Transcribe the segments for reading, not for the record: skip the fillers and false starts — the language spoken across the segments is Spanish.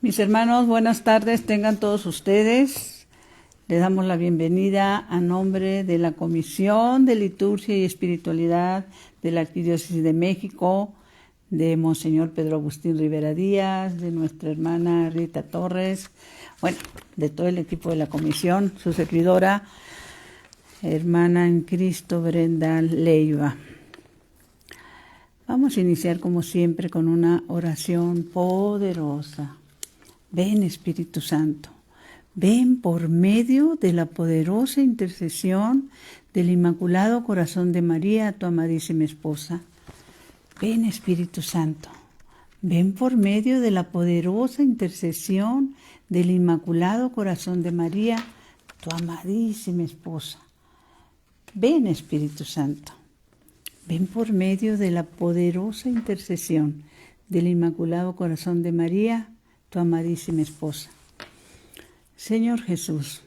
Mis hermanos, buenas tardes, tengan todos ustedes. Les damos la bienvenida a nombre de la Comisión de Liturgia y Espiritualidad de la Arquidiócesis de México, de Monseñor Pedro Agustín Rivera Díaz, de nuestra hermana Rita Torres, bueno, de todo el equipo de la comisión, su servidora, hermana en Cristo Brenda Leiva. Vamos a iniciar como siempre con una oración poderosa. Ven, Espíritu Santo, ven por medio de la poderosa intercesión del Inmaculado Corazón de María, tu amadísima esposa. Ven, Espíritu Santo, ven por medio de la poderosa intercesión del Inmaculado Corazón de María, tu amadísima esposa. Ven, Espíritu Santo, ven por medio de la poderosa intercesión del Inmaculado Corazón de María, tu amadísima esposa. Señor Jesús,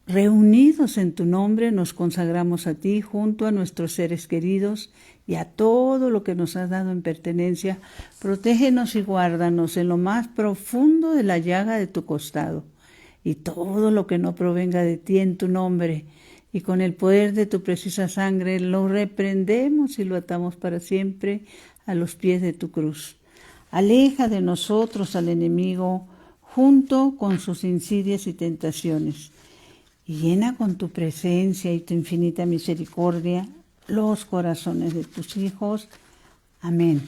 reunidos en tu nombre nos consagramos a ti junto a nuestros seres queridos y a todo lo que nos has dado en pertenencia. Protégenos y guárdanos en lo más profundo de la llaga de tu costado, y todo lo que no provenga de ti en tu nombre, y con el poder de tu preciosa sangre lo reprendemos y lo atamos para siempre a los pies de tu cruz. Aleja de nosotros al enemigo junto con sus insidias y tentaciones, y llena con tu presencia y tu infinita misericordia los corazones de tus hijos. Amén.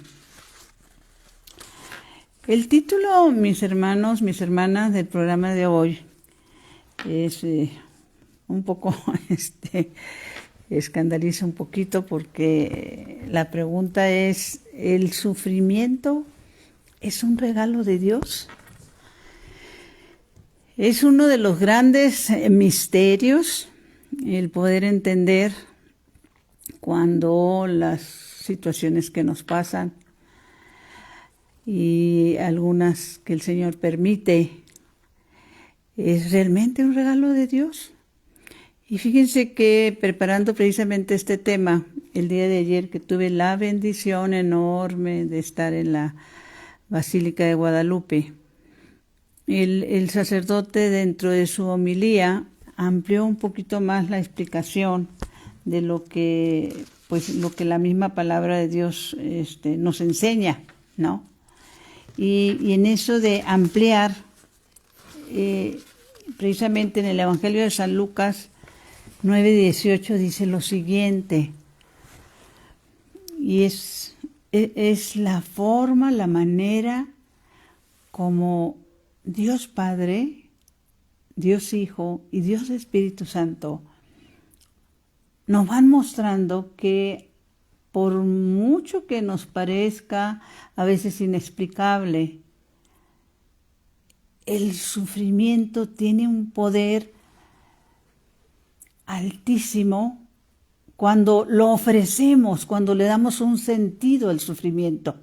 El título, mis hermanos, mis hermanas, del programa de hoy es un poco, escandaliza un poquito porque la pregunta es, ¿el sufrimiento es un regalo de Dios? Es uno de los grandes misterios el poder entender cuando las situaciones que nos pasan y algunas que el Señor permite, ¿es realmente un regalo de Dios? Y fíjense que preparando precisamente este tema, el día de ayer que tuve la bendición enorme de estar en la Basílica de Guadalupe, el sacerdote dentro de su homilía amplió un poquito más la explicación de lo que la misma palabra de Dios nos enseña, ¿no? Y en eso de ampliar, precisamente en el Evangelio de San Lucas 9:18 dice lo siguiente, y es la forma, la manera como Dios Padre, Dios Hijo y Dios Espíritu Santo nos van mostrando que por mucho que nos parezca a veces inexplicable, el sufrimiento tiene un poder altísimo cuando lo ofrecemos, cuando le damos un sentido al sufrimiento,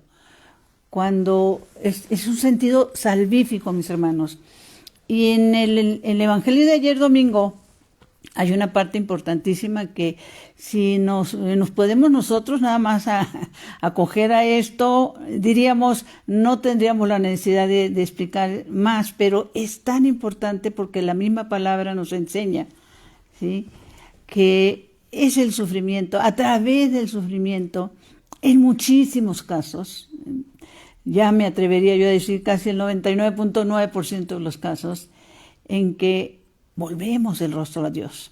cuando es un sentido salvífico, mis hermanos. Y en el Evangelio de ayer domingo hay una parte importantísima que si nos podemos nosotros nada más acoger a esto, diríamos, no tendríamos la necesidad de explicar más, pero es tan importante porque la misma palabra nos enseña, ¿sí?, que es el sufrimiento, a través del sufrimiento, en muchísimos casos, ya me atrevería yo a decir casi el 99.9% de los casos, en que volvemos el rostro a Dios.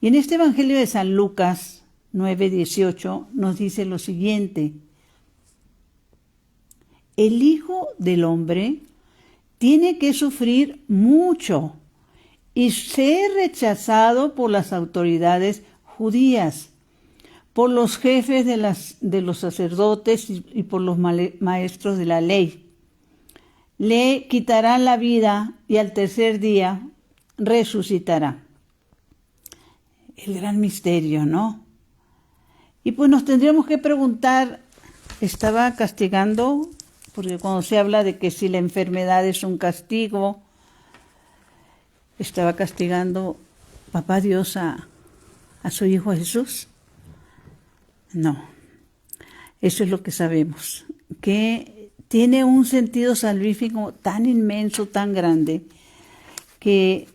Y en este Evangelio de San Lucas 9:18 nos dice lo siguiente: el Hijo del Hombre tiene que sufrir mucho y ser rechazado por las autoridades judías, por los jefes de los sacerdotes y por los maestros de la ley. Le quitarán la vida y al tercer día resucitará. El gran misterio, ¿no? Y pues nos tendríamos que preguntar, ¿estaba castigando? Porque cuando se habla de que si la enfermedad es un castigo, ¿estaba castigando Papá Dios a su Hijo Jesús? No. Eso es lo que sabemos, que tiene un sentido salvífico tan inmenso, tan grande, que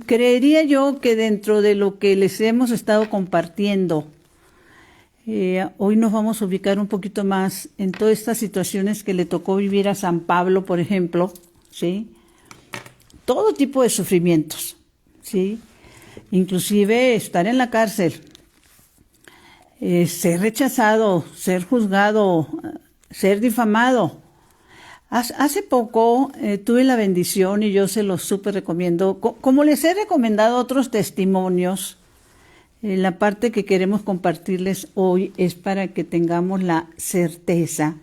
creería yo que dentro de lo que les hemos estado compartiendo, hoy nos vamos a ubicar un poquito más en todas estas situaciones que le tocó vivir a San Pablo, por ejemplo, ¿sí? Todo tipo de sufrimientos, ¿sí? Inclusive estar en la cárcel, ser rechazado, ser juzgado, ser difamado. Hace poco tuve la bendición, y yo se los súper recomiendo, como les he recomendado otros testimonios, la parte que queremos compartirles hoy es para que tengamos la certeza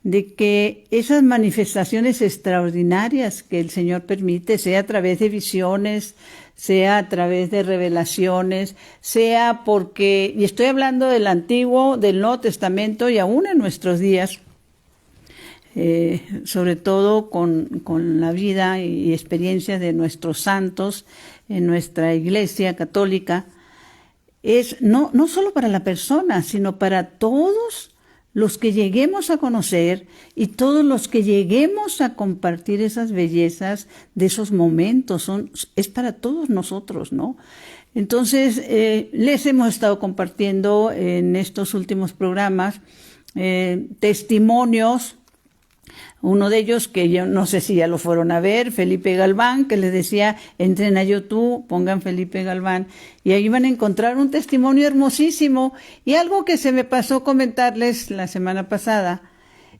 de que esas manifestaciones extraordinarias que el Señor permite, sea a través de visiones, sea a través de revelaciones, sea porque, y estoy hablando del Antiguo, del Nuevo Testamento y aún en nuestros días, sobre todo con la vida y experiencia de nuestros santos en nuestra Iglesia Católica, es no solo para la persona, sino para todos los que lleguemos a conocer y todos los que lleguemos a compartir esas bellezas de esos momentos. Es para todos nosotros, ¿no? Entonces, les hemos estado compartiendo en estos últimos programas testimonios. Uno de ellos, que yo no sé si ya lo fueron a ver, Felipe Galván, que les decía, entren a YouTube, pongan Felipe Galván, y ahí van a encontrar un testimonio hermosísimo. Y algo que se me pasó comentarles la semana pasada,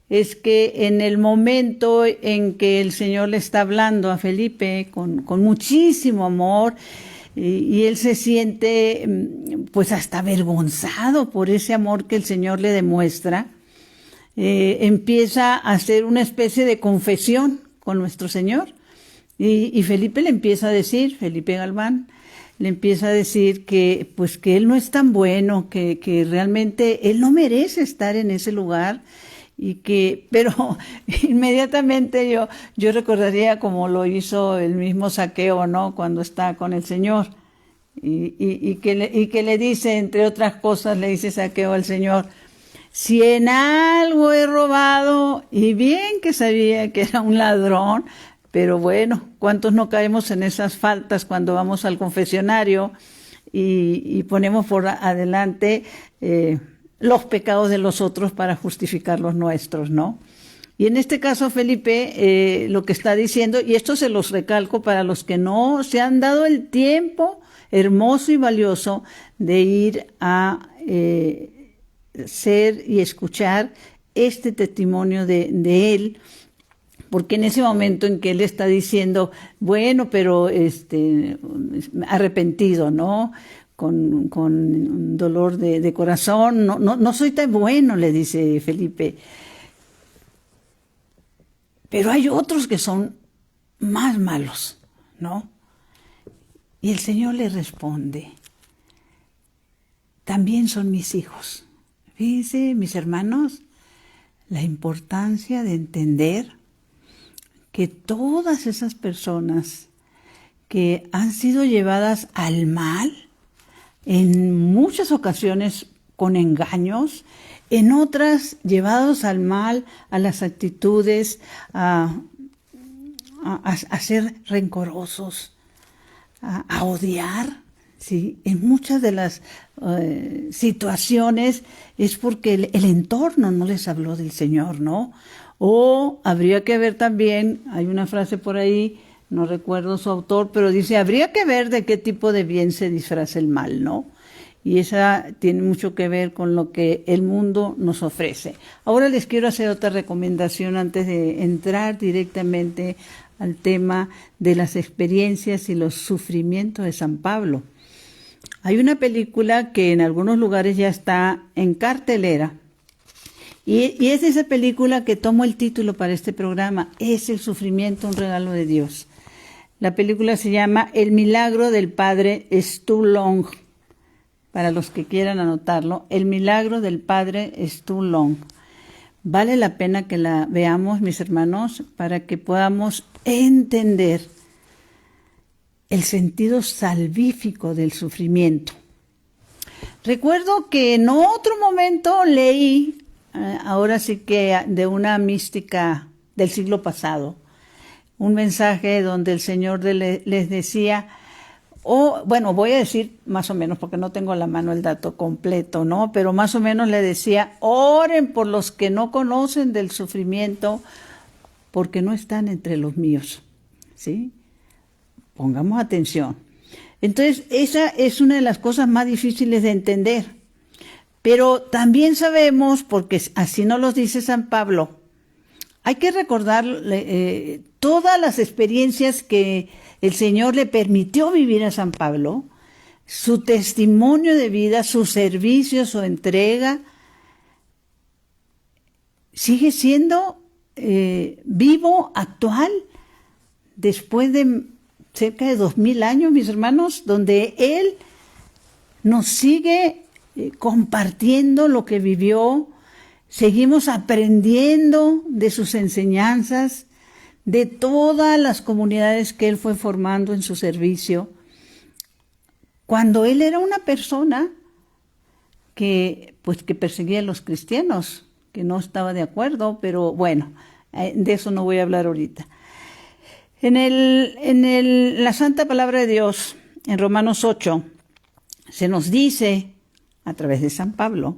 es que en el momento en que el Señor le está hablando a Felipe con muchísimo amor, y él se siente pues hasta avergonzado por ese amor que el Señor le demuestra, empieza a hacer una especie de confesión con nuestro Señor, y Felipe le empieza a decir, Felipe Galván le empieza a decir que pues que él no es tan bueno, que realmente él no merece estar en ese lugar, pero inmediatamente yo recordaría como lo hizo el mismo Zaqueo, ¿no? Cuando está con el Señor, y que le dice, entre otras cosas, le dice Zaqueo al Señor: si en algo he robado, y bien que sabía que era un ladrón, pero bueno, ¿cuántos no caemos en esas faltas cuando vamos al confesionario y ponemos por adelante los pecados de los otros para justificar los nuestros, ¿no? Y en este caso Felipe lo que está diciendo, y esto se los recalco para los que no se han dado el tiempo hermoso y valioso de ir a ser y escuchar este testimonio de él, porque en ese momento en que él está diciendo, bueno, pero arrepentido, ¿no? Con dolor de corazón, no soy tan bueno, le dice Felipe, pero hay otros que son más malos, ¿no? Y el Señor le responde, también son mis hijos. Fíjense, mis hermanos, la importancia de entender que todas esas personas que han sido llevadas al mal, en muchas ocasiones con engaños, en otras llevados al mal, a las actitudes, a ser rencorosos, a odiar, ¿sí? En muchas de las situaciones es porque el entorno no les habló del Señor, ¿no? O habría que ver también, hay una frase por ahí, no recuerdo su autor, pero dice, habría que ver de qué tipo de bien se disfraza el mal, ¿no? Y esa tiene mucho que ver con lo que el mundo nos ofrece. Ahora les quiero hacer otra recomendación antes de entrar directamente al tema de las experiencias y los sufrimientos de San Pablo. Hay una película que en algunos lugares ya está en cartelera, y es esa película que tomó el título para este programa, Es el sufrimiento un regalo de Dios. La película se llama El milagro del padre Stu Long. Para los que quieran anotarlo, El milagro del padre Stu Long. Vale la pena que la veamos, mis hermanos, para que podamos entender el sentido salvífico del sufrimiento. Recuerdo que en otro momento leí ahora sí que de una mística del siglo pasado. Un mensaje donde el Señor les decía, bueno, voy a decir más o menos porque no tengo a la mano el dato completo, ¿no? Pero más o menos le decía, oren por los que no conocen del sufrimiento porque no están entre los míos, ¿sí? Pongamos atención. Entonces, esa es una de las cosas más difíciles de entender. Pero también sabemos, porque así nos lo dice San Pablo, hay que recordar todas las experiencias que el Señor le permitió vivir a San Pablo, su testimonio de vida, su servicio, su entrega, sigue siendo vivo, actual, después de cerca de 2000 años, mis hermanos, donde Él nos sigue compartiendo lo que vivió, seguimos aprendiendo de sus enseñanzas, de todas las comunidades que Él fue formando en su servicio. Cuando Él era una persona que perseguía a los cristianos, que no estaba de acuerdo, pero bueno, de eso no voy a hablar ahorita. En la Santa Palabra de Dios, en Romanos 8, se nos dice, a través de San Pablo,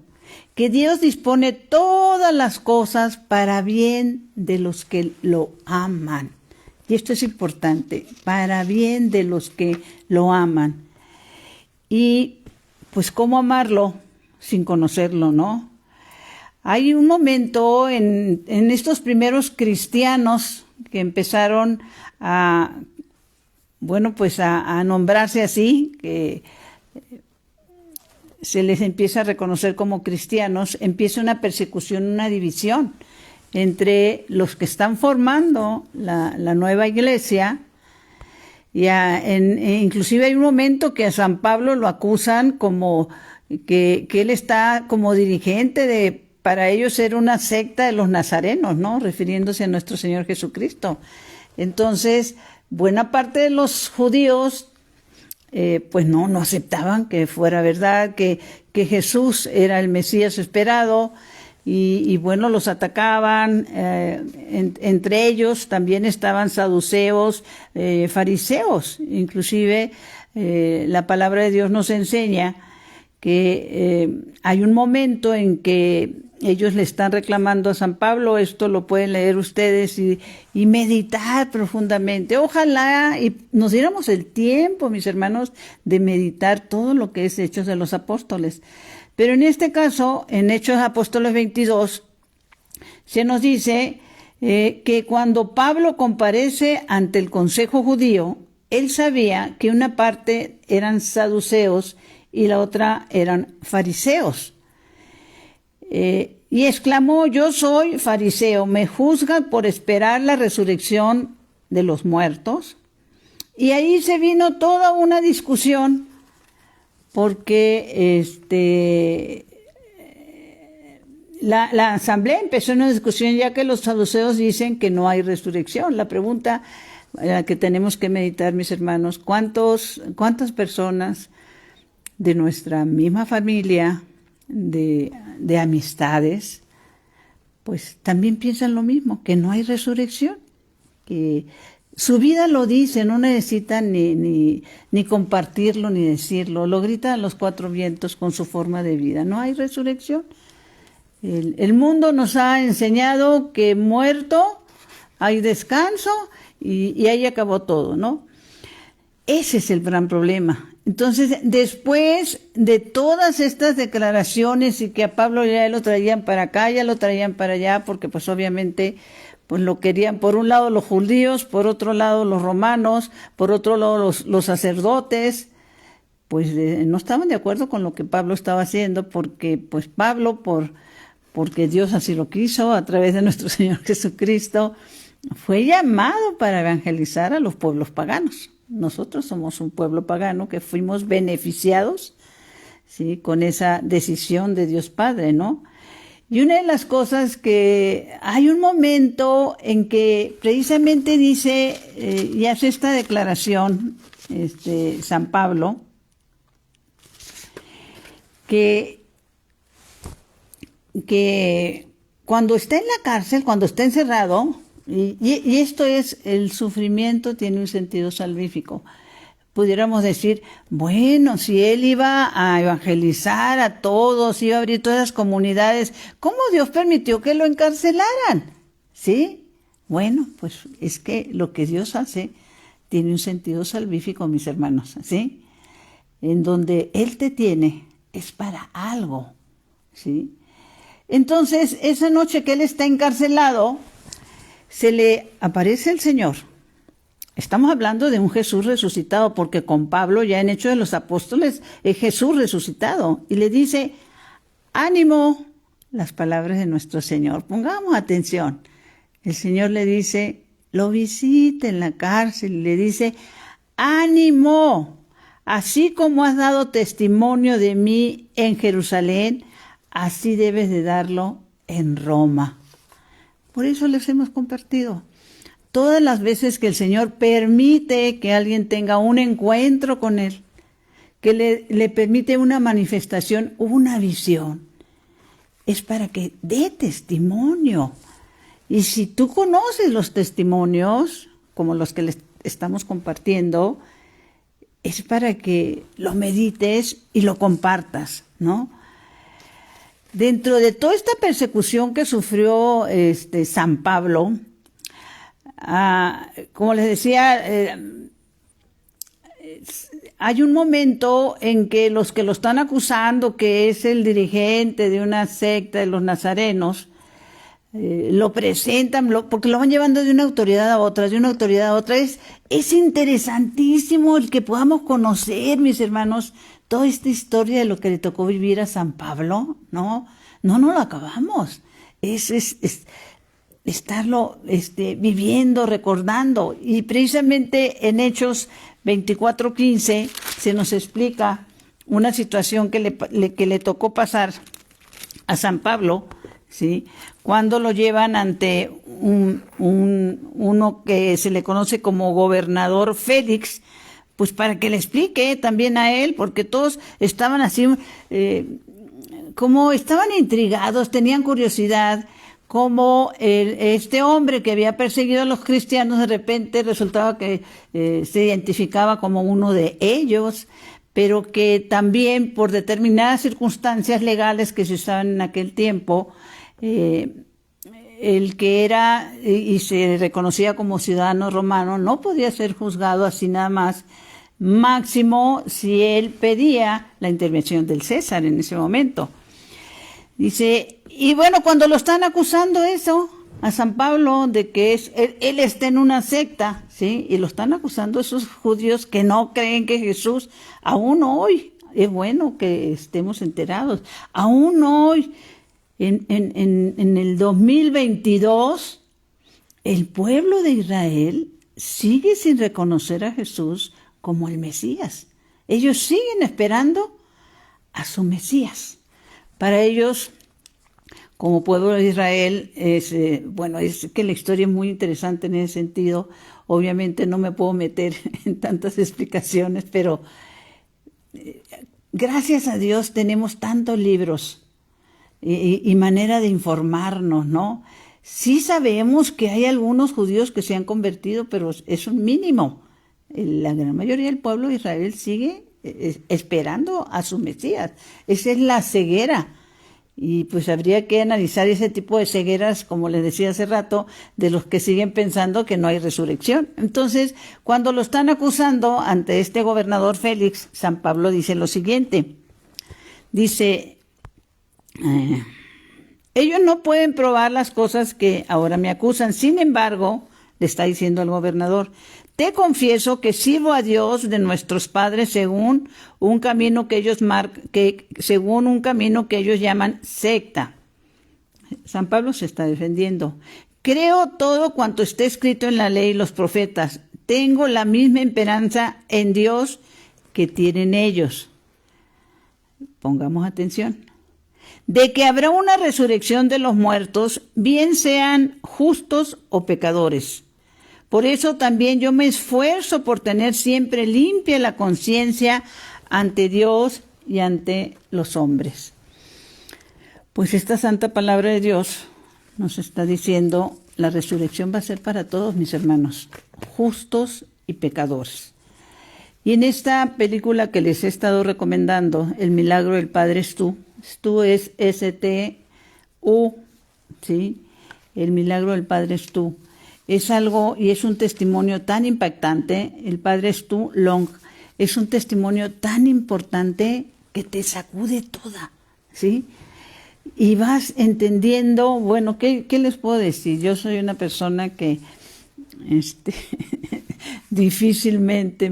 que Dios dispone todas las cosas para bien de los que lo aman. Y esto es importante, para bien de los que lo aman. Y pues, ¿cómo amarlo sin conocerlo, no? Hay un momento en estos primeros cristianos que empezaron a nombrarse así, que se les empieza a reconocer como cristianos, empieza una persecución, una división entre los que están formando la nueva iglesia. Inclusive hay un momento que a San Pablo lo acusan como que él está como dirigente para ellos era una secta de los nazarenos, ¿no? Refiriéndose a nuestro Señor Jesucristo. Entonces, buena parte de los judíos no aceptaban que fuera verdad, que Jesús era el Mesías esperado, y los atacaban. Entre ellos también estaban saduceos, fariseos. Inclusive la palabra de Dios nos enseña que hay un momento en que ellos le están reclamando a San Pablo, esto lo pueden leer ustedes y meditar profundamente. Ojalá y nos diéramos el tiempo, mis hermanos, de meditar todo lo que es Hechos de los Apóstoles. Pero en este caso, en Hechos Apóstoles 22, se nos dice que cuando Pablo comparece ante el Consejo Judío, él sabía que una parte eran saduceos y la otra eran fariseos. Y exclamó, yo soy fariseo, ¿me juzgan por esperar la resurrección de los muertos? Y ahí se vino toda una discusión, porque la asamblea empezó una discusión, ya que los saduceos dicen que no hay resurrección. La pregunta que tenemos que meditar, mis hermanos, ¿cuántas personas de nuestra misma familia, de amistades, pues también piensan lo mismo, que no hay resurrección, que su vida lo dice, no necesitan ni compartirlo ni decirlo, lo gritan a los cuatro vientos con su forma de vida, no hay resurrección. El mundo nos ha enseñado que muerto hay descanso y ahí acabó todo, ¿no? Ese es el gran problema. Entonces, después de todas estas declaraciones y que a Pablo ya lo traían para acá, ya lo traían para allá, porque pues obviamente pues lo querían por un lado los judíos, por otro lado los romanos, por otro lado los sacerdotes, pues no estaban de acuerdo con lo que Pablo estaba haciendo, porque pues Pablo, porque Dios así lo quiso a través de nuestro Señor Jesucristo, fue llamado para evangelizar a los pueblos paganos. Nosotros somos un pueblo pagano que fuimos beneficiados, ¿sí?, con esa decisión de Dios Padre, ¿no? Y una de las cosas que hay un momento en que precisamente dice y hace esta declaración San Pablo, que que cuando está en la cárcel, cuando está encerrado, y esto es, el sufrimiento tiene un sentido salvífico. Pudiéramos decir, bueno, si él iba a evangelizar a todos, iba a abrir todas las comunidades, ¿cómo Dios permitió que lo encarcelaran? ¿Sí? Bueno, pues es que lo que Dios hace tiene un sentido salvífico, mis hermanos, ¿sí? En donde Él te tiene es para algo, ¿sí? Entonces, esa noche que él está encarcelado, se le aparece el Señor. Estamos hablando de un Jesús resucitado, porque con Pablo, ya en Hechos de los Apóstoles, es Jesús resucitado. Y le dice, ánimo, las palabras de nuestro Señor. Pongamos atención. El Señor le dice, lo visita en la cárcel, y le dice, ánimo, así como has dado testimonio de mí en Jerusalén, así debes de darlo en Roma. Por eso les hemos compartido. Todas las veces que el Señor permite que alguien tenga un encuentro con Él, que le permite una manifestación, una visión, es para que dé testimonio. Y si tú conoces los testimonios, como los que les estamos compartiendo, es para que lo medites y lo compartas, ¿no? Dentro de toda esta persecución que sufrió San Pablo, como les decía, hay un momento en que los que lo están acusando, que es el dirigente de una secta de los nazarenos, lo presentan, porque lo van llevando de una autoridad a otra, de una autoridad a otra. Es interesantísimo el que podamos conocer, mis hermanos, toda esta historia de lo que le tocó vivir a San Pablo, ¿no? No lo acabamos. Es estarlo viviendo, recordando. Y precisamente en Hechos 24:15 se nos explica una situación que le tocó pasar a San Pablo, ¿sí? Cuando lo llevan ante uno que se le conoce como gobernador Félix, pues para que le explique también a él, porque todos estaban así, como estaban intrigados, tenían curiosidad, como este hombre que había perseguido a los cristianos, de repente resultaba que se identificaba como uno de ellos, pero que también por determinadas circunstancias legales que se usaban en aquel tiempo, el que era y se reconocía como ciudadano romano no podía ser juzgado así nada más, máximo si él pedía la intervención del César en ese momento. Dice, y bueno, cuando lo están acusando eso, a San Pablo, de que él está en una secta, ¿sí? Y lo están acusando esos judíos que no creen que Jesús, aún hoy, es bueno que estemos enterados, aún hoy, en el 2022, el pueblo de Israel sigue sin reconocer a Jesús como el Mesías. Ellos siguen esperando a su Mesías. Para ellos, como pueblo de Israel, es que la historia es muy interesante en ese sentido. Obviamente no me puedo meter en tantas explicaciones, pero gracias a Dios tenemos tantos libros y manera de informarnos, ¿no? Sí sabemos que hay algunos judíos que se han convertido, pero es un mínimo. La gran mayoría del pueblo de Israel sigue esperando a su Mesías. Esa es la ceguera. Y pues habría que analizar ese tipo de cegueras, como les decía hace rato, de los que siguen pensando que no hay resurrección. Entonces, cuando lo están acusando ante este gobernador Félix, San Pablo dice lo siguiente. Dice, ellos no pueden probar las cosas que ahora me acusan. Sin embargo, le está diciendo al gobernador, te confieso que sirvo a Dios de nuestros padres según un camino que ellos llaman secta. San Pablo se está defendiendo. Creo todo cuanto esté escrito en la ley y los profetas. Tengo la misma esperanza en Dios que tienen ellos. Pongamos atención. De que habrá una resurrección de los muertos, bien sean justos o pecadores. Por eso también yo me esfuerzo por tener siempre limpia la conciencia ante Dios y ante los hombres. Pues esta santa palabra de Dios nos está diciendo, la resurrección va a ser para todos, mis hermanos, justos y pecadores. Y en esta película que les he estado recomendando, El milagro del Padre es tú es S-T-U, ¿sí? El milagro del Padre es tú. Es algo y es un testimonio tan impactante, el Padre es tú, Long, es un testimonio tan importante que te sacude toda, ¿sí? Y vas entendiendo, bueno, ¿qué les puedo decir? Yo soy una persona que difícilmente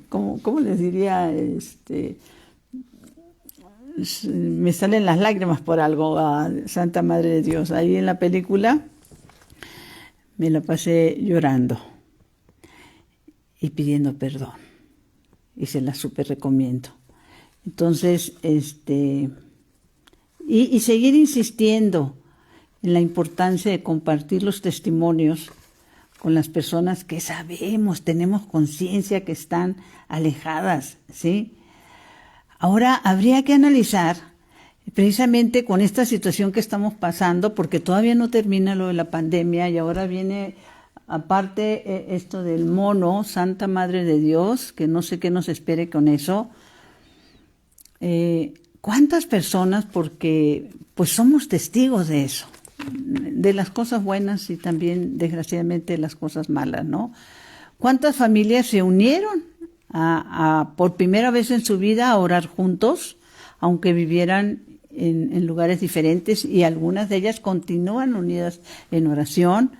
¿cómo les diría? Me salen las lágrimas por algo a Santa Madre de Dios. Ahí en la película me la pasé llorando y pidiendo perdón. Y se la súper recomiendo. Entonces, y seguir insistiendo en la importancia de compartir los testimonios con las personas que sabemos, tenemos conciencia que están alejadas, ¿sí? Ahora habría que analizar, precisamente con esta situación que estamos pasando, porque todavía no termina lo de la pandemia y ahora viene, aparte, esto del mono, Santa Madre de Dios, que no sé qué nos espere con eso. ¿Cuántas personas? Porque pues somos testigos de eso, de las cosas buenas y también, desgraciadamente, de las cosas malas, ¿no? ¿Cuántas familias se unieron por primera vez en su vida a orar juntos, aunque vivieran en lugares diferentes, y algunas de ellas continúan unidas en oración?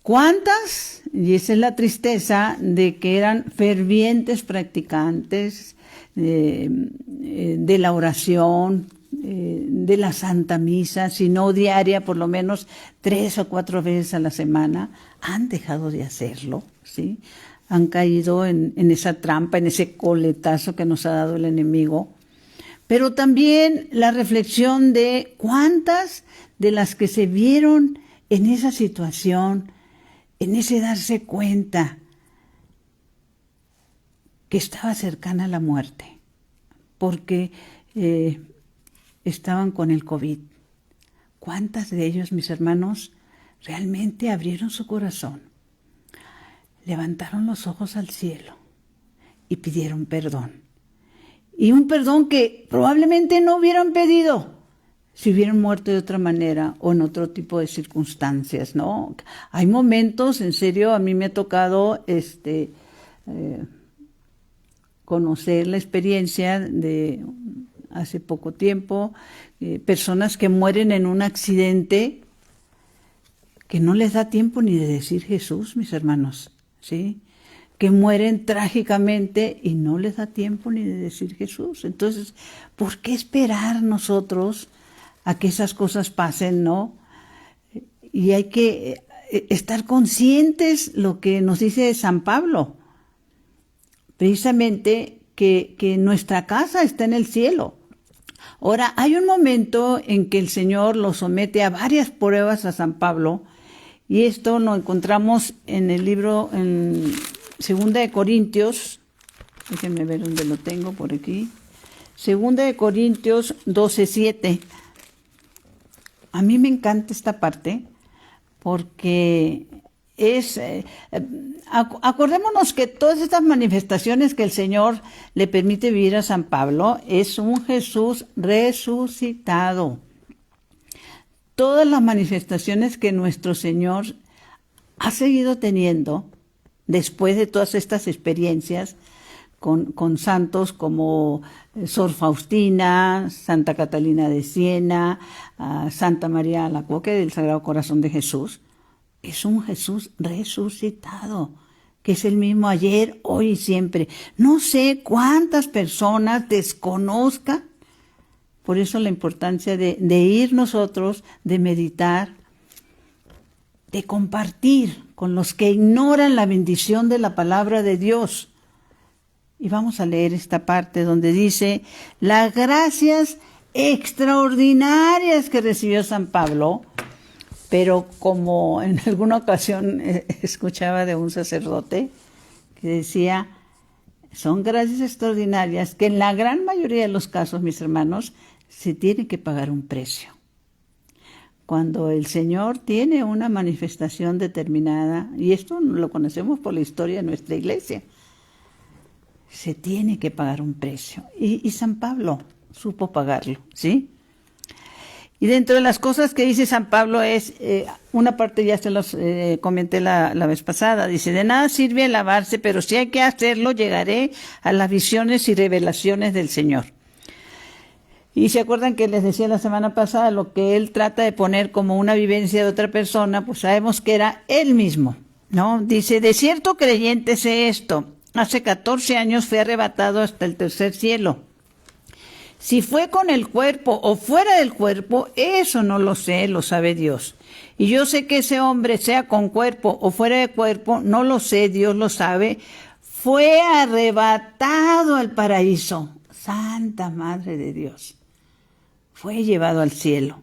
¿Cuántas? Y esa es la tristeza de que eran fervientes practicantes de la oración, de la Santa Misa, si no diaria, por lo menos 3 o 4 veces a la semana, han dejado de hacerlo, ¿sí? Han caído en esa trampa, en ese coletazo que nos ha dado el enemigo. Pero también la reflexión de cuántas de las que se vieron en esa situación, en ese darse cuenta que estaba cercana a la muerte, porque estaban con el COVID. ¿Cuántas de ellos, mis hermanos, realmente abrieron su corazón, levantaron los ojos al cielo y pidieron perdón? Y un perdón que probablemente no hubieran pedido si hubieran muerto de otra manera o en otro tipo de circunstancias, ¿no? Hay momentos, en serio, a mí me ha tocado conocer la experiencia de hace poco tiempo, personas que mueren en un accidente que no les da tiempo ni de decir Jesús, mis hermanos, ¿sí? Que mueren trágicamente y no les da tiempo ni de decir Jesús. Entonces, ¿por qué esperar nosotros a que esas cosas pasen, no? Y hay que estar conscientes lo que nos dice San Pablo, precisamente que nuestra casa está en el cielo. Ahora, hay un momento en que el Señor lo somete a varias pruebas a San Pablo, y esto lo encontramos en el libro, en 2 de Corintios, déjenme ver dónde lo tengo por aquí, 2 de Corintios 12:7. A mí me encanta esta parte porque acordémonos que todas estas manifestaciones que el Señor le permite vivir a San Pablo es un Jesús resucitado. Todas las manifestaciones que nuestro Señor ha seguido teniendo después de todas estas experiencias con santos como Sor Faustina, Santa Catalina de Siena, Santa María Alacoque del Sagrado Corazón de Jesús, es un Jesús resucitado, que es el mismo ayer, hoy y siempre. No sé cuántas personas desconozcan, por eso la importancia de ir nosotros, de meditar, de compartir con los que ignoran la bendición de la palabra de Dios. Y vamos a leer esta parte donde dice, las gracias extraordinarias que recibió San Pablo, pero como en alguna ocasión escuchaba de un sacerdote que decía, son gracias extraordinarias que en la gran mayoría de los casos, mis hermanos, se tiene que pagar un precio. Cuando el Señor tiene una manifestación determinada, y esto lo conocemos por la historia de nuestra iglesia, se tiene que pagar un precio. Y San Pablo supo pagarlo, ¿sí? Y dentro de las cosas que dice San Pablo es, una parte ya se los comenté la vez pasada, dice, de nada sirve alabarse, pero si hay que hacerlo, llegaré a las visiones y revelaciones del Señor. Y se acuerdan que les decía la semana pasada, lo que él trata de poner como una vivencia de otra persona, pues sabemos que era él mismo, ¿no? Dice, de cierto creyente sé esto, hace 14 años fui arrebatado hasta el tercer cielo. Si fue con el cuerpo o fuera del cuerpo, eso no lo sé, lo sabe Dios. Y yo sé que ese hombre, sea con cuerpo o fuera de cuerpo, no lo sé, Dios lo sabe, fue arrebatado al paraíso. Santa Madre de Dios. Fue llevado al cielo,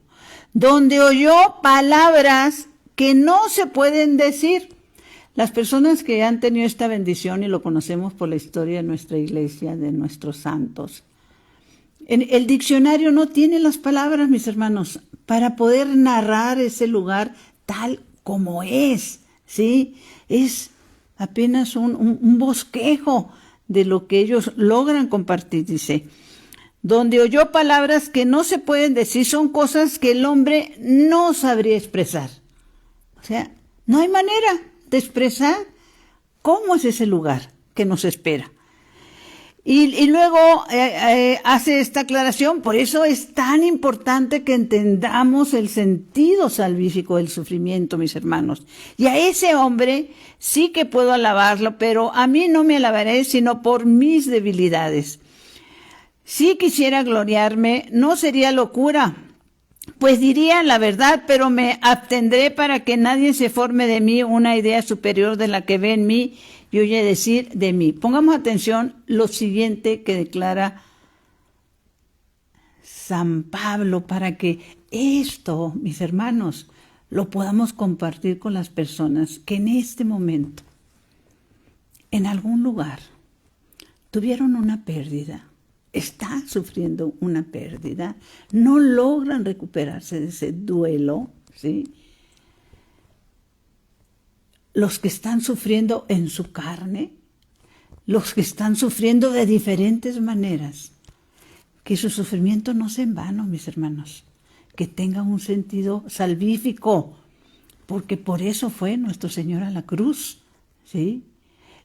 donde oyó palabras que no se pueden decir. Las personas que han tenido esta bendición, y lo conocemos por la historia de nuestra iglesia, de nuestros santos, el diccionario no tiene las palabras, mis hermanos, para poder narrar ese lugar tal como es, ¿sí? Es apenas un bosquejo de lo que ellos logran compartir, dice. Donde oyó palabras que no se pueden decir, son cosas que el hombre no sabría expresar. O sea, no hay manera de expresar cómo es ese lugar que nos espera. Y luego hace esta aclaración, por eso es tan importante que entendamos el sentido salvífico del sufrimiento, mis hermanos. Y a ese hombre sí que puedo alabarlo, pero a mí no me alabaré sino por mis debilidades. Si quisiera gloriarme, no sería locura, pues diría la verdad, pero me abstendré para que nadie se forme de mí una idea superior de la que ve en mí y oye decir de mí. Pongamos atención lo siguiente que declara San Pablo para que esto, mis hermanos, lo podamos compartir con las personas que en este momento, en algún lugar, tuvieron una pérdida. Están sufriendo una pérdida, no logran recuperarse de ese duelo, ¿sí? Los que están sufriendo en su carne, los que están sufriendo de diferentes maneras, que su sufrimiento no sea en vano, mis hermanos, que tenga un sentido salvífico, porque por eso fue nuestro Señor a la cruz, ¿sí?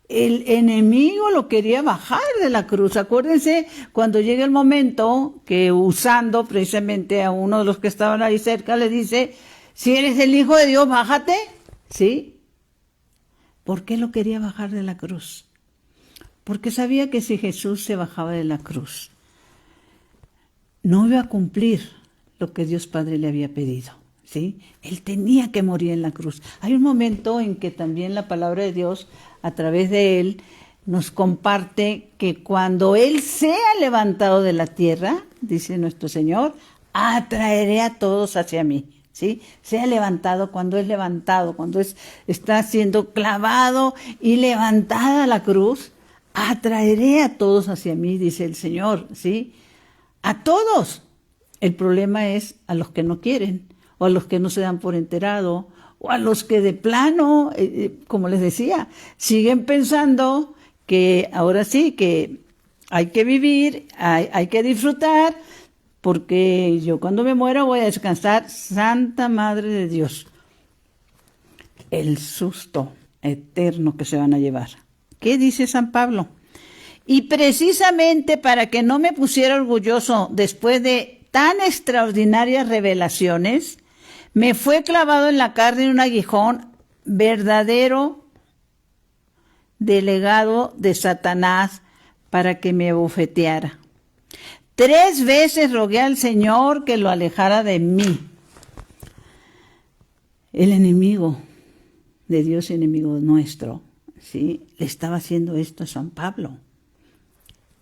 El enemigo lo quería bajar de la cruz. Acuérdense cuando llega el momento que, usando precisamente a uno de los que estaban ahí cerca, le dice, si eres el Hijo de Dios, bájate. ¿Sí? ¿Por qué lo quería bajar de la cruz? Porque sabía que si Jesús se bajaba de la cruz, no iba a cumplir lo que Dios Padre le había pedido. ¿Sí? Él tenía que morir en la cruz. Hay un momento en que también la palabra de Dios, a través de él, nos comparte que cuando él sea levantado de la tierra, dice nuestro Señor, atraeré a todos hacia mí. ¿Sí? Sea levantado, cuando está siendo clavado y levantada la cruz, atraeré a todos hacia mí, dice el Señor. ¿Sí? A todos. El problema es a los que no quieren, o a los que no se dan por enterado, o a los que de plano, como les decía, siguen pensando que ahora sí, que hay que vivir, hay que disfrutar, porque yo cuando me muera voy a descansar. Santa Madre de Dios, el susto eterno que se van a llevar. ¿Qué dice San Pablo? Y precisamente para que no me pusiera orgulloso después de tan extraordinarias revelaciones, me fue clavado en la carne un aguijón, verdadero delegado de Satanás, para que me abofeteara. 3 veces rogué al Señor que lo alejara de mí. El enemigo de Dios, enemigo nuestro, ¿sí? Le estaba haciendo esto a San Pablo.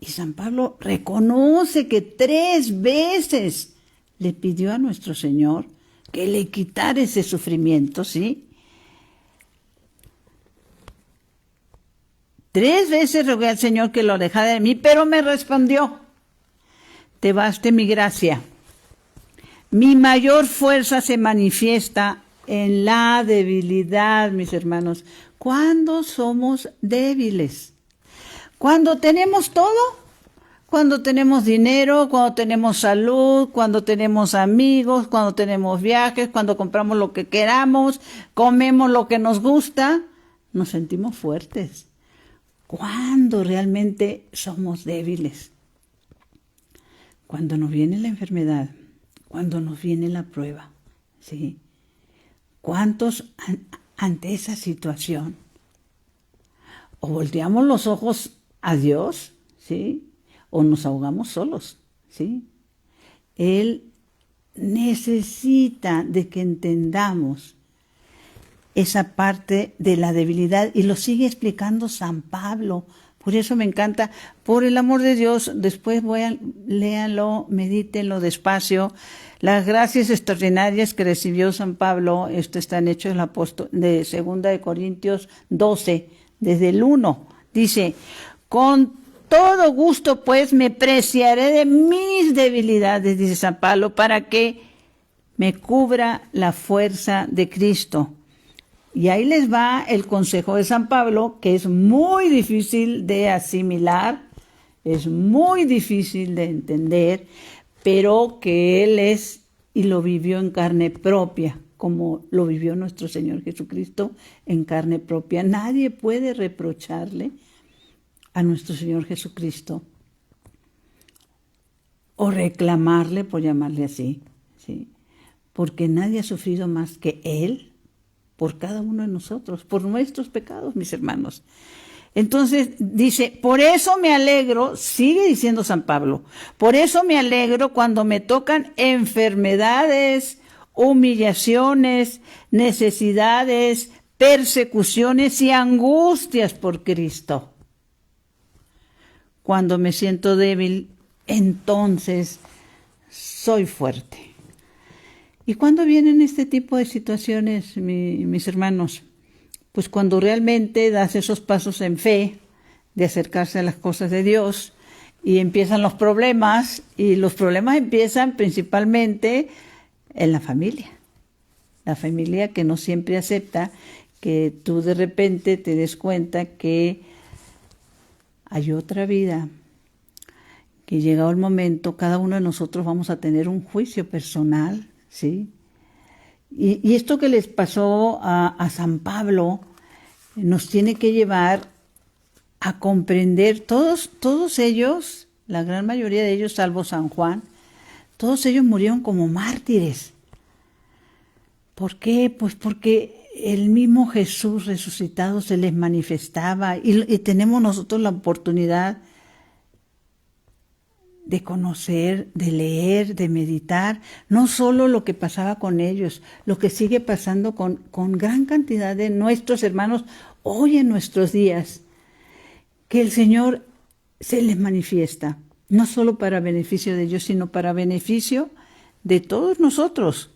Y San Pablo reconoce que 3 veces le pidió a nuestro Señor que le quitara ese sufrimiento, ¿sí? 3 veces rogué al Señor que lo alejara de mí, pero me respondió, te baste mi gracia, Mi mayor fuerza se manifiesta en la debilidad, mis hermanos. ¿Cuándo somos débiles? Cuando tenemos todo, cuando tenemos dinero, cuando tenemos salud, cuando tenemos amigos, cuando tenemos viajes, cuando compramos lo que queramos, comemos lo que nos gusta, nos sentimos fuertes. ¿Cuándo realmente somos débiles? Cuando nos viene la enfermedad, cuando nos viene la prueba, ¿sí? ¿Cuántos ante esa situación o volteamos los ojos a Dios, ¿sí? O nos ahogamos solos, ¿sí? Él necesita de que entendamos esa parte de la debilidad y lo sigue explicando San Pablo. Por eso me encanta, por el amor de Dios, después léanlo, medítenlo despacio. Las gracias extraordinarias que recibió San Pablo, esto está en Hechos del Apóstol, de 2 de Corintios 12, desde el 1, dice, con todo gusto pues me preciaré de mis debilidades, dice San Pablo, para que me cubra la fuerza de Cristo. Y ahí les va el consejo de San Pablo, que es muy difícil de asimilar, es muy difícil de entender, pero que él es y lo vivió en carne propia, como lo vivió nuestro Señor Jesucristo en carne propia. Nadie puede reprocharle a nuestro Señor Jesucristo o reclamarle, por llamarle así, ¿sí? Porque nadie ha sufrido más que Él por cada uno de nosotros, por nuestros pecados, mis hermanos. Entonces dice, por eso me alegro, sigue diciendo San Pablo, por eso me alegro cuando me tocan enfermedades, humillaciones, necesidades, persecuciones y angustias por Cristo. Cuando me siento débil, entonces soy fuerte. ¿Y cuándo vienen este tipo de situaciones, mis hermanos? Pues cuando realmente das esos pasos en fe de acercarse a las cosas de Dios y empiezan los problemas, y los problemas empiezan principalmente en la familia que no siempre acepta que tú de repente te des cuenta que hay otra vida, que llegado el momento cada uno de nosotros vamos a tener un juicio personal, ¿sí? Y esto que les pasó a San Pablo nos tiene que llevar a comprender, todos ellos, la gran mayoría de ellos, salvo San Juan, todos ellos murieron como mártires. ¿Por qué? Pues porque el mismo Jesús resucitado se les manifestaba y tenemos nosotros la oportunidad de conocer, de leer, de meditar, no solo lo que pasaba con ellos, lo que sigue pasando con gran cantidad de nuestros hermanos hoy en nuestros días, que el Señor se les manifiesta, no solo para beneficio de ellos, sino para beneficio de todos nosotros.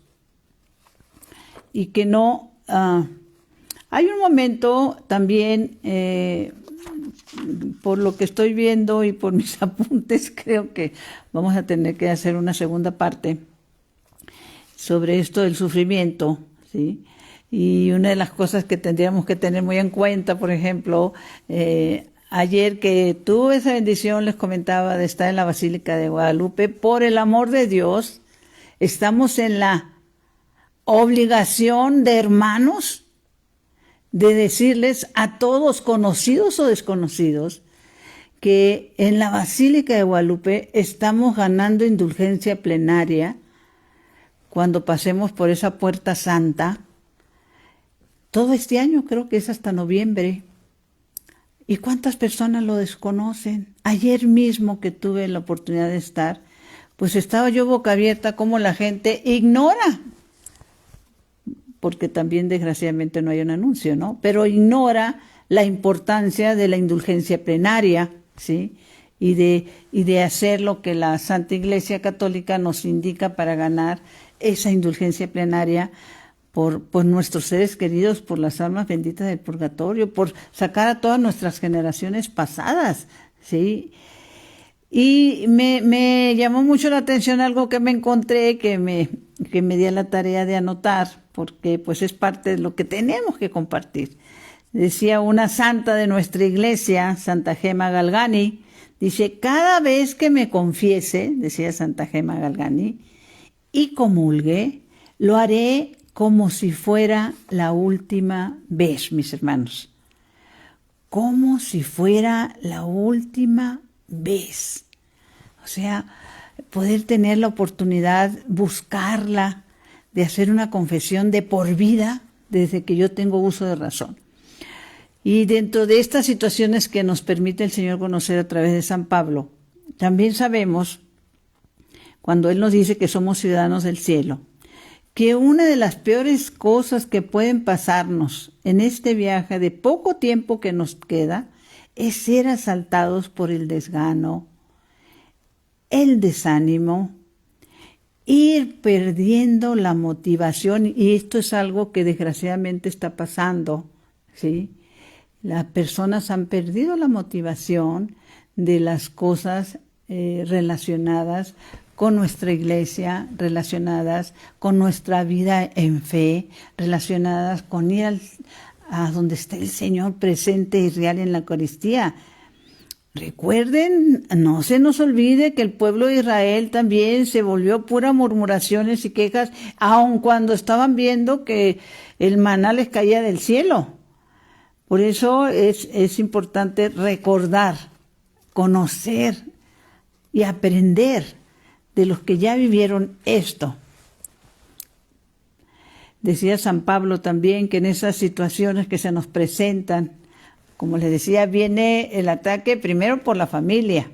Y que no... hay un momento también... por lo que estoy viendo y por mis apuntes, creo que vamos a tener que hacer una segunda parte sobre esto del sufrimiento, ¿sí? Y una de las cosas que tendríamos que tener muy en cuenta, por ejemplo, ayer que tuve esa bendición, les comentaba, de estar en la Basílica de Guadalupe, por el amor de Dios, estamos en la obligación de hermanos de decirles a todos, conocidos o desconocidos, que en la Basílica de Guadalupe estamos ganando indulgencia plenaria cuando pasemos por esa puerta santa. Todo este año, creo que es hasta noviembre. ¿Y cuántas personas lo desconocen? Ayer mismo que tuve la oportunidad de estar, pues estaba yo boca abierta como la gente ignora, porque también desgraciadamente no hay un anuncio, ¿no? Pero ignora la importancia de la indulgencia plenaria, ¿sí? Y de hacer lo que la Santa Iglesia Católica nos indica para ganar esa indulgencia plenaria por nuestros seres queridos, por las almas benditas del purgatorio, por sacar a todas nuestras generaciones pasadas, ¿sí? Y me llamó mucho la atención algo que me encontré, que me que me di a la tarea de anotar, porque pues es parte de lo que tenemos que compartir. Decía una santa de nuestra iglesia, Santa Gema Galgani, dice, cada vez que me confiese, decía Santa Gema Galgani, y comulgue, lo haré como si fuera la última vez, mis hermanos. Como si fuera la última vez. O sea, poder tener la oportunidad, buscarla, de hacer una confesión de por vida desde que yo tengo uso de razón. Y dentro de estas situaciones que nos permite el Señor conocer a través de San Pablo, también sabemos, cuando Él nos dice que somos ciudadanos del cielo, que una de las peores cosas que pueden pasarnos en este viaje de poco tiempo que nos queda es ser asaltados por el desgano, el desánimo, ir perdiendo la motivación, y esto es algo que desgraciadamente está pasando, ¿sí? Las personas han perdido la motivación de las cosas relacionadas con nuestra iglesia, relacionadas con nuestra vida en fe, relacionadas con ir a donde está el Señor presente y real en la Eucaristía. Recuerden, no se nos olvide que el pueblo de Israel también se volvió pura murmuraciones y quejas, aun cuando estaban viendo que el maná les caía del cielo. Por eso es importante recordar, conocer y aprender de los que ya vivieron esto. Decía San Pablo también que en esas situaciones que se nos presentan, como les decía, viene el ataque primero por la familia,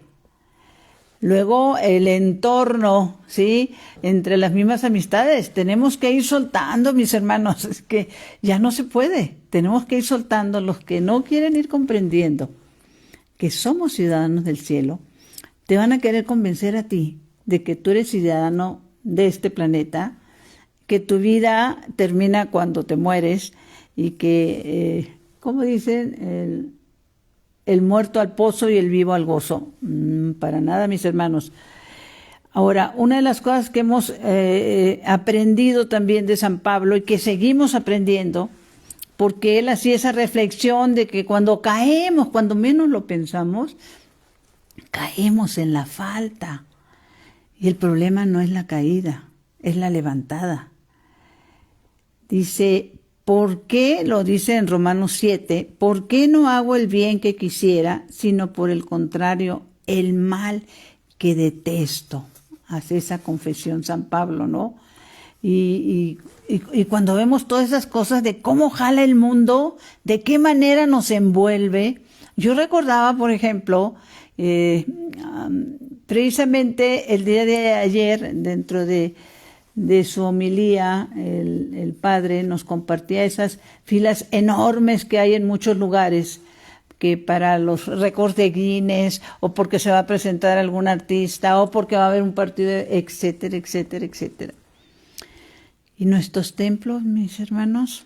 luego el entorno, ¿sí? Entre las mismas amistades. Tenemos que ir soltando, mis hermanos, es que ya no se puede. Tenemos que ir soltando los que no quieren ir comprendiendo que somos ciudadanos del cielo. Te van a querer convencer a ti de que tú eres ciudadano de este planeta, que tu vida termina cuando te mueres y que, ¿cómo dicen? El muerto al pozo y el vivo al gozo. Para nada, mis hermanos. Ahora, una de las cosas que hemos aprendido también de San Pablo y que seguimos aprendiendo, porque él hacía esa reflexión de que cuando caemos, cuando menos lo pensamos, caemos en la falta. Y el problema no es la caída, es la levantada. Dice, ¿por qué? Lo dice en Romanos 7, ¿por qué no hago el bien que quisiera, sino por el contrario, el mal que detesto? Hace esa confesión San Pablo, ¿no? Y cuando vemos todas esas cosas de cómo jala el mundo, de qué manera nos envuelve. Yo recordaba, por ejemplo, precisamente el día de ayer, dentro de su homilía, el padre nos compartía esas filas enormes que hay en muchos lugares, que para los récords de Guinness, o porque se va a presentar algún artista, o porque va a haber un partido, etcétera, etcétera, etcétera. Y nuestros templos, mis hermanos,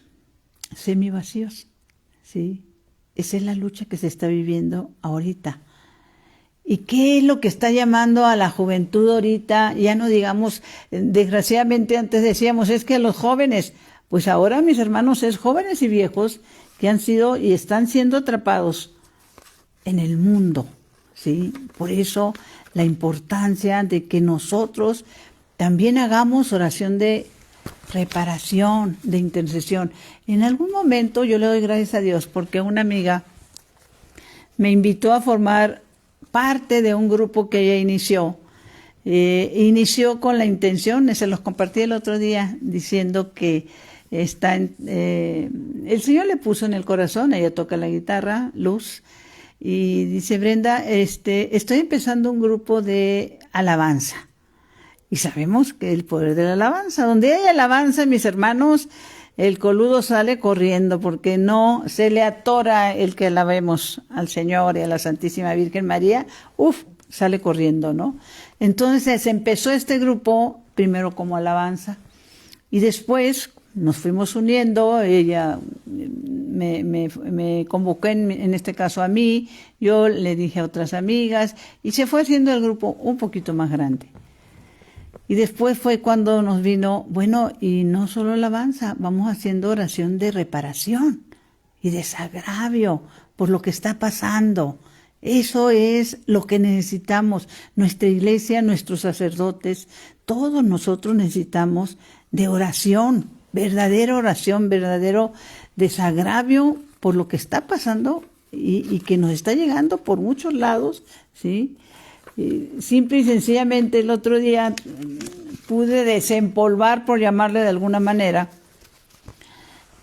semivacíos, ¿sí? Esa es la lucha que se está viviendo ahorita. ¿Y qué es lo que está llamando a la juventud ahorita? Ya no digamos, desgraciadamente antes decíamos, es que a los jóvenes, pues ahora, mis hermanos, es jóvenes y viejos que han sido y están siendo atrapados en el mundo, ¿sí? Por eso la importancia de que nosotros también hagamos oración de reparación, de intercesión. En algún momento yo le doy gracias a Dios porque una amiga me invitó a formar parte de un grupo que ella inició. Inició con la intención, se los compartí el otro día, diciendo que el Señor le puso en el corazón, ella toca la guitarra, Luz, y dice, Brenda, estoy empezando un grupo de alabanza. Y sabemos que el poder de la alabanza, donde hay alabanza, mis hermanos, el coludo sale corriendo porque no se le atora el que alabemos al Señor y a la Santísima Virgen María, sale corriendo, ¿no? Entonces empezó este grupo primero como alabanza y después nos fuimos uniendo, ella me convocó en este caso a mí, yo le dije a otras amigas y se fue haciendo el grupo un poquito más grande. Y después fue cuando nos vino, bueno, y no solo alabanza, vamos haciendo oración de reparación y desagravio por lo que está pasando. Eso es lo que necesitamos. Nuestra iglesia, nuestros sacerdotes, todos nosotros necesitamos de oración, verdadero desagravio por lo que está pasando y que nos está llegando por muchos lados, ¿sí? Simple y sencillamente el otro día pude desempolvar, por llamarle de alguna manera,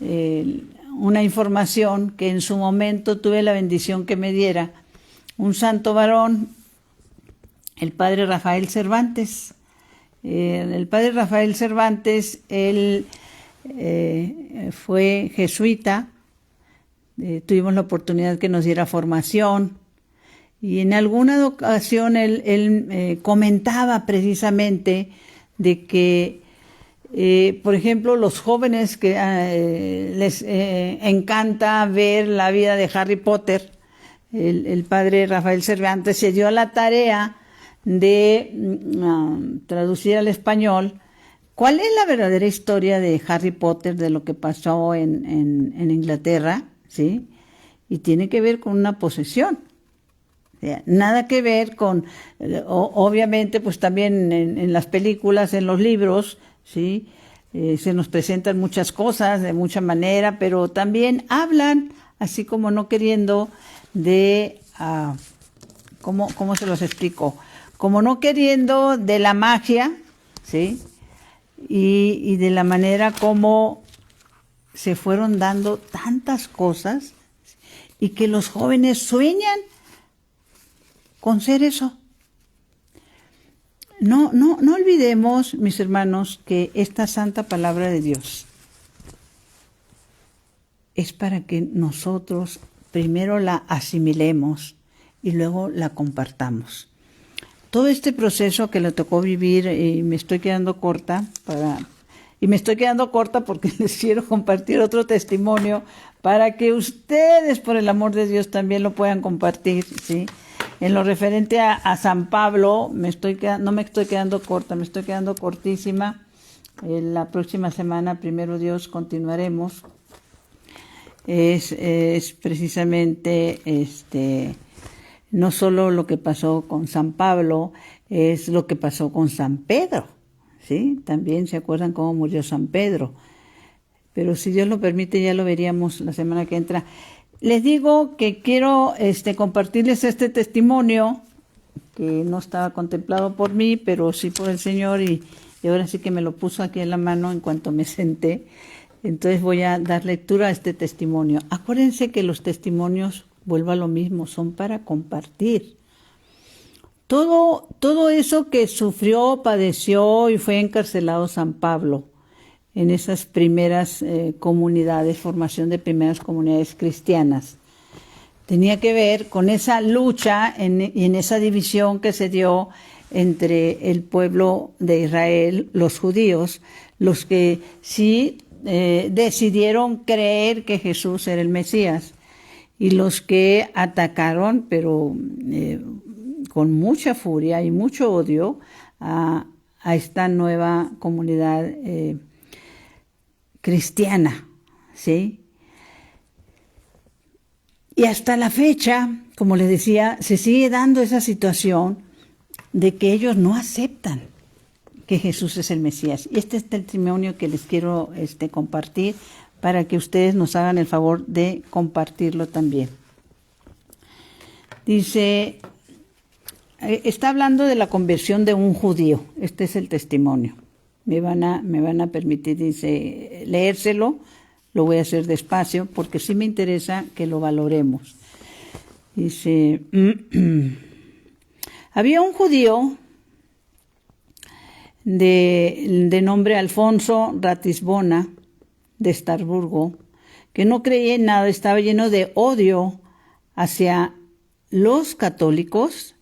una información que en su momento tuve la bendición que me diera un santo varón, el padre Rafael Cervantes. El padre Rafael Cervantes, él fue jesuita, tuvimos la oportunidad que nos diera formación, y en alguna ocasión él comentaba precisamente de que, por ejemplo, los jóvenes que les encanta ver la vida de Harry Potter, el padre Rafael Cervantes se dio a la tarea de traducir al español cuál es la verdadera historia de Harry Potter, de lo que pasó en Inglaterra, ¿sí? Y tiene que ver con una posesión. Nada que ver con, obviamente, pues también en las películas, en los libros, ¿sí? Se nos presentan muchas cosas de mucha manera, pero también hablan, así como no queriendo, de, ¿cómo se los explico? Como no queriendo de la magia, ¿sí? Y de la manera como se fueron dando tantas cosas y que los jóvenes sueñan con ser eso. No olvidemos, mis hermanos, que esta santa palabra de Dios es para que nosotros primero la asimilemos y luego la compartamos. Todo este proceso que le tocó vivir, y me estoy quedando corta porque les quiero compartir otro testimonio para que ustedes, por el amor de Dios, también lo puedan compartir, ¿sí? En lo referente a San Pablo, no me estoy quedando corta, me estoy quedando cortísima. La próxima semana, primero Dios, continuaremos. Es precisamente no solo lo que pasó con San Pablo, es lo que pasó con San Pedro, ¿sí? También se acuerdan cómo murió San Pedro. Pero si Dios lo permite, ya lo veríamos la semana que entra. Les digo que quiero compartirles este testimonio que no estaba contemplado por mí, pero sí por el Señor, y ahora sí que me lo puso aquí en la mano en cuanto me senté. Entonces voy a dar lectura a este testimonio. Acuérdense que los testimonios, vuelvo a lo mismo, son para compartir. Todo eso que sufrió, padeció y fue encarcelado San Pablo en esas primeras comunidades, formación de primeras comunidades cristianas, tenía que ver con esa lucha y en esa división que se dio entre el pueblo de Israel, los judíos, los que sí decidieron creer que Jesús era el Mesías, y los que atacaron, pero con mucha furia y mucho odio, a esta nueva comunidad cristiana, ¿sí? Y hasta la fecha, como les decía, se sigue dando esa situación de que ellos no aceptan que Jesús es el Mesías. Y este es el testimonio que les quiero compartir para que ustedes nos hagan el favor de compartirlo también. Dice, está hablando de la conversión de un judío. Este es el testimonio. Me van a permitir, dice, leérselo. Lo voy a hacer despacio porque sí me interesa que lo valoremos. Dice, había un judío de nombre Alfonso Ratisbona de Estrasburgo que no creía en nada, estaba lleno de odio hacia los católicos,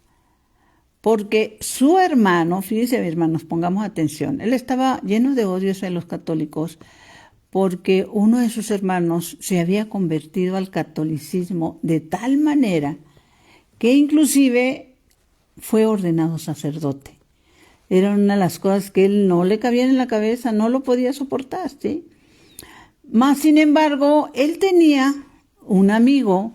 porque su hermano, fíjense hermanos, pongamos atención, él estaba lleno de odio hacia los católicos porque uno de sus hermanos se había convertido al catolicismo de tal manera que inclusive fue ordenado sacerdote. Era una de las cosas que él no le cabían en la cabeza, no lo podía soportar, ¿sí? Más sin embargo, él tenía un amigo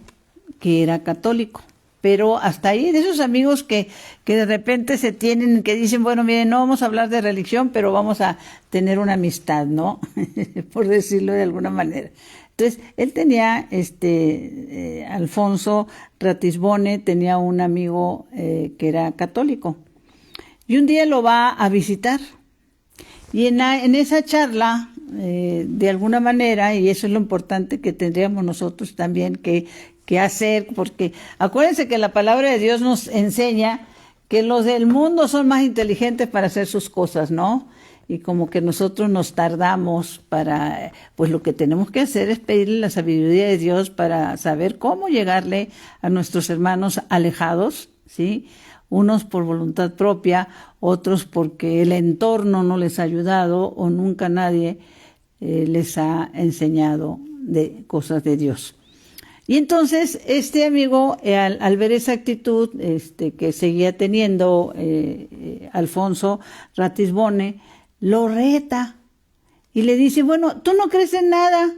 que era católico, pero hasta ahí, de esos amigos que de repente se tienen, que dicen, bueno, miren, no vamos a hablar de religión, pero vamos a tener una amistad, ¿no? Por decirlo de alguna manera. Entonces, él tenía, Alfonso Ratisbonne tenía un amigo que era católico, y un día lo va a visitar, y en esa charla, de alguna manera, y eso es lo importante que tendríamos nosotros también que hacer, porque acuérdense que la palabra de Dios nos enseña que los del mundo son más inteligentes para hacer sus cosas, ¿no? Y como que nosotros nos tardamos para, pues lo que tenemos que hacer es pedirle la sabiduría de Dios para saber cómo llegarle a nuestros hermanos alejados, ¿sí? Unos por voluntad propia, otros porque el entorno no les ha ayudado o nunca nadie les ha enseñado de cosas de Dios. Y entonces este amigo, al ver esa actitud que seguía teniendo Alfonso Ratisbonne, lo reta y le dice, bueno, tú no crees en nada,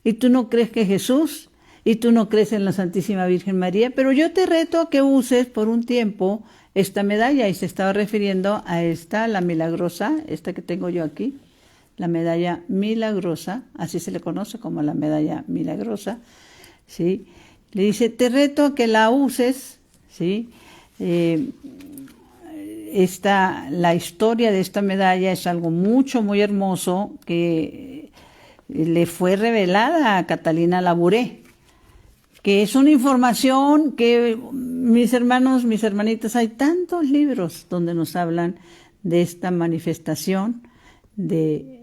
y tú no crees que Jesús, y tú no crees en la Santísima Virgen María, pero yo te reto a que uses por un tiempo esta medalla, y se estaba refiriendo a esta, la milagrosa, esta que tengo yo aquí, la medalla milagrosa, así se le conoce como la medalla milagrosa, ¿sí? Le dice, te reto a que la uses, ¿sí? La historia de esta medalla es algo muy hermoso que le fue revelada a Catalina Labouré, que es una información que, mis hermanos, mis hermanitas, hay tantos libros donde nos hablan de esta manifestación de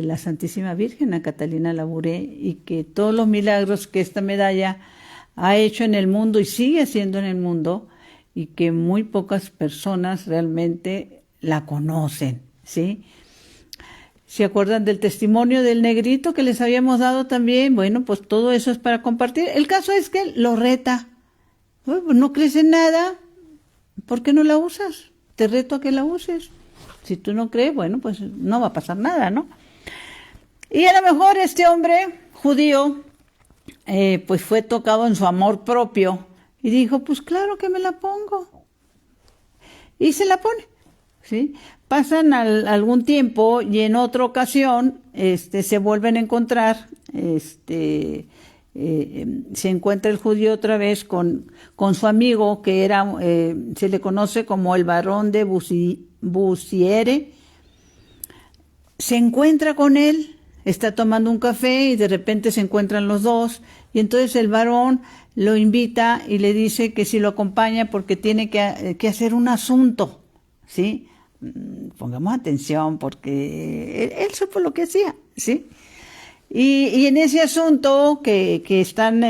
la Santísima Virgen a Catalina Labouré, y que todos los milagros que esta medalla ha hecho en el mundo y sigue haciendo en el mundo, y que muy pocas personas realmente la conocen, ¿sí? ¿Se acuerdan del testimonio del negrito que les habíamos dado también? Bueno, pues todo eso es para compartir. El caso es que lo reta. Pues no crees en nada, ¿por qué no la usas? Te reto a que la uses. Si tú no crees, bueno, pues no va a pasar nada, ¿no? Y a lo mejor este hombre judío, pues fue tocado en su amor propio y dijo, pues claro que me la pongo. Y se la pone, ¿sí? Pasan algún tiempo y en otra ocasión se vuelven a encontrar, se encuentra el judío otra vez con su amigo que era, se le conoce como el barón de Bussiere. Se encuentra con él, está tomando un café y de repente se encuentran los dos, y entonces el varón lo invita y le dice que si lo acompaña porque tiene que hacer un asunto, ¿sí? Pongamos atención porque él supo lo que hacía, ¿sí? Y en ese asunto que están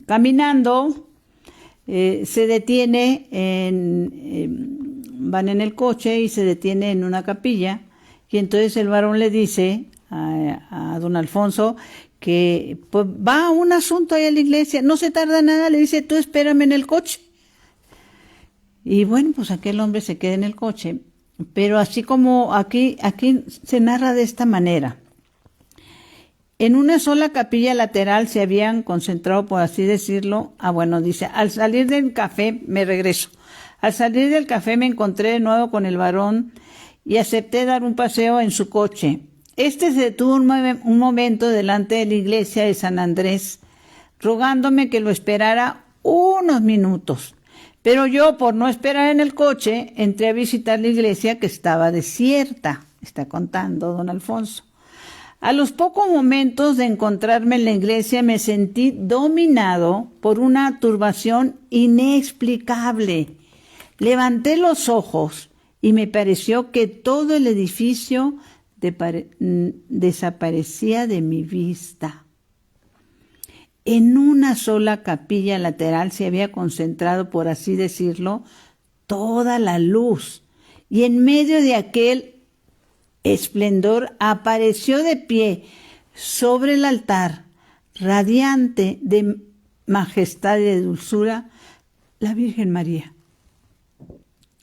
caminando, se detiene, van en el coche y se detiene en una capilla, y entonces el varón le dice a don Alfonso que pues, va a un asunto ahí a la iglesia, no se tarda nada, le dice, tú espérame en el coche. Y bueno, pues aquel hombre se queda en el coche, pero así como aquí se narra de esta manera. En una sola capilla lateral se habían concentrado, por así decirlo, dice, al salir del café me regreso. Al salir del café me encontré de nuevo con el varón y acepté dar un paseo en su coche. Se detuvo un momento delante de la iglesia de San Andrés, rogándome que lo esperara unos minutos. Pero yo, por no esperar en el coche, entré a visitar la iglesia que estaba desierta, está contando don Alfonso. A los pocos momentos de encontrarme en la iglesia me sentí dominado por una turbación inexplicable. Levanté los ojos y me pareció que todo el edificio desaparecía de mi vista. En una sola capilla lateral se había concentrado, por así decirlo, toda la luz, y en medio de aquel esplendor apareció de pie sobre el altar, radiante de majestad y de dulzura, la Virgen María.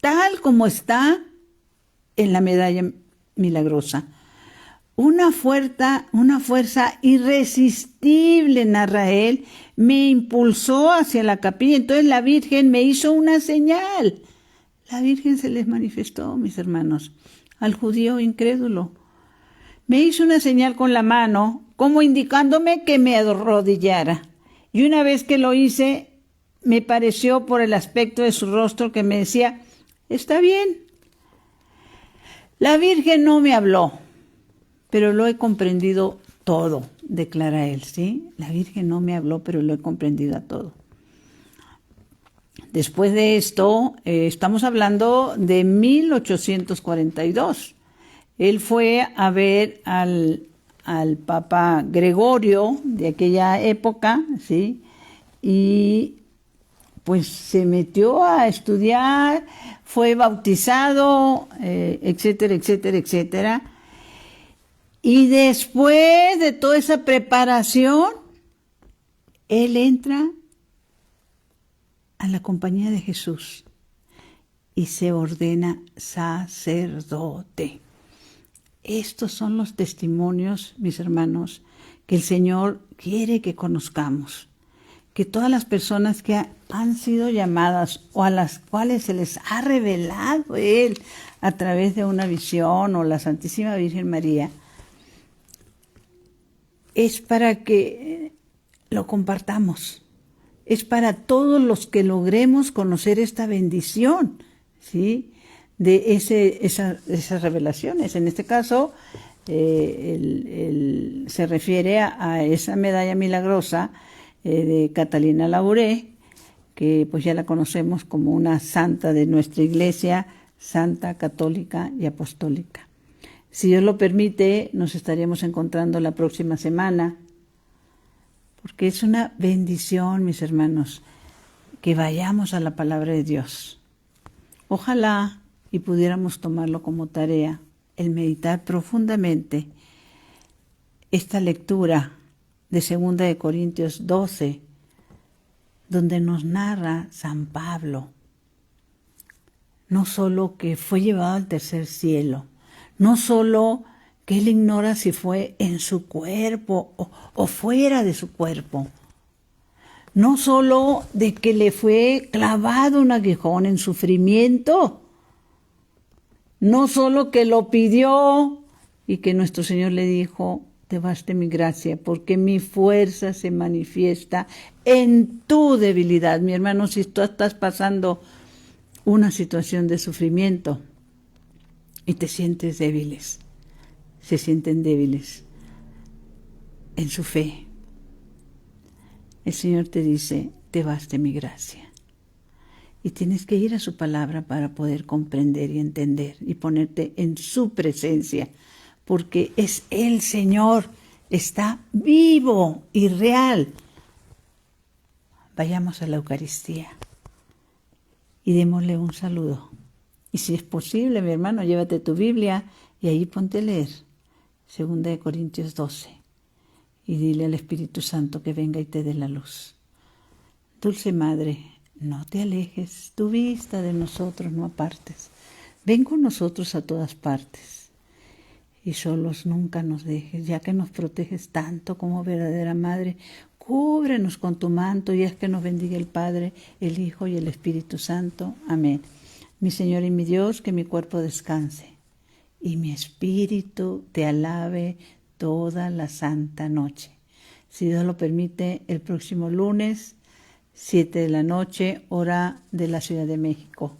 tal como está en la medalla milagrosa. Una fuerza irresistible, narra él, me impulsó hacia la capilla. Entonces la Virgen me hizo una señal. La Virgen se les manifestó, mis hermanos, al judío incrédulo. Me hizo una señal con la mano, como indicándome que me arrodillara. Y una vez que lo hice, me pareció por el aspecto de su rostro que me decía, está bien. La Virgen no me habló, pero lo he comprendido todo, declara él, ¿sí? La Virgen no me habló, pero lo he comprendido a todo. Después de esto, estamos hablando de 1842. Él fue a ver al Papa Gregorio de aquella época, ¿sí? Y pues se metió a estudiar, fue bautizado, etcétera, etcétera, etcétera. Y después de toda esa preparación, él entra a la compañía de Jesús y se ordena sacerdote. Estos son los testimonios, mis hermanos, que el Señor quiere que conozcamos. Que todas las personas que han sido llamadas o a las cuales se les ha revelado Él a través de una visión o la Santísima Virgen María, es para que lo compartamos. Es para todos los que logremos conocer esta bendición, ¿sí? De esas revelaciones. En este caso, se refiere a esa medalla milagrosa de Catalina Labouré, que pues ya la conocemos como una santa de nuestra iglesia, santa, católica y apostólica. Si Dios lo permite, nos estaremos encontrando la próxima semana, porque es una bendición, mis hermanos, que vayamos a la palabra de Dios. Ojalá y pudiéramos tomarlo como tarea, el meditar profundamente esta lectura de 2 de Corintios 12, donde nos narra San Pablo, no solo que fue llevado al tercer cielo, no solo que él ignora si fue en su cuerpo o fuera de su cuerpo, no solo de que le fue clavado un aguijón en sufrimiento, no solo que lo pidió y que nuestro Señor le dijo, te baste mi gracia, porque mi fuerza se manifiesta en tu debilidad. Mi hermano, si tú estás pasando una situación de sufrimiento y te sientes débiles, se sienten débiles en su fe, el Señor te dice, te baste mi gracia. Y tienes que ir a su palabra para poder comprender y entender y ponerte en su presencia, porque es el Señor, está vivo y real. Vayamos a la Eucaristía y démosle un saludo. Y si es posible, mi hermano, llévate tu Biblia y ahí ponte a leer 2 de Corintios 12 y dile al Espíritu Santo que venga y te dé la luz. Dulce Madre, no te alejes, tu vista de nosotros no apartes. Ven con nosotros a todas partes y solos nunca nos dejes, ya que nos proteges tanto como verdadera Madre. Cúbrenos con tu manto y haz que nos bendiga el Padre, el Hijo y el Espíritu Santo. Amén. Mi Señor y mi Dios, que mi cuerpo descanse y mi espíritu te alabe toda la santa noche. Si Dios lo permite, el próximo lunes, 7 de la noche, hora de la Ciudad de México.